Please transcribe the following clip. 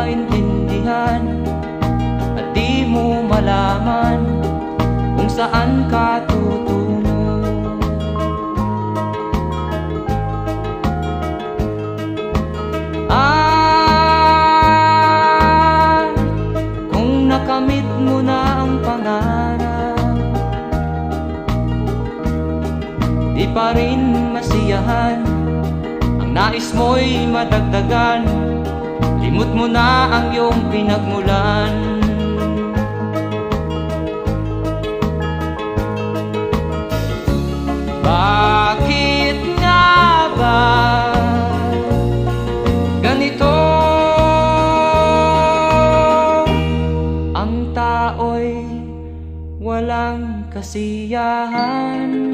maintindihan at di mo malaman kung saan ka tutungo. Kung nakamit mo na ang pangarap, di pa rin masiyahan, ang nais mo'y madagdagan, limot mo na ang iyong pinagmulan. Bakit nga ba ganito? Ang tao'y walang kasiyahan.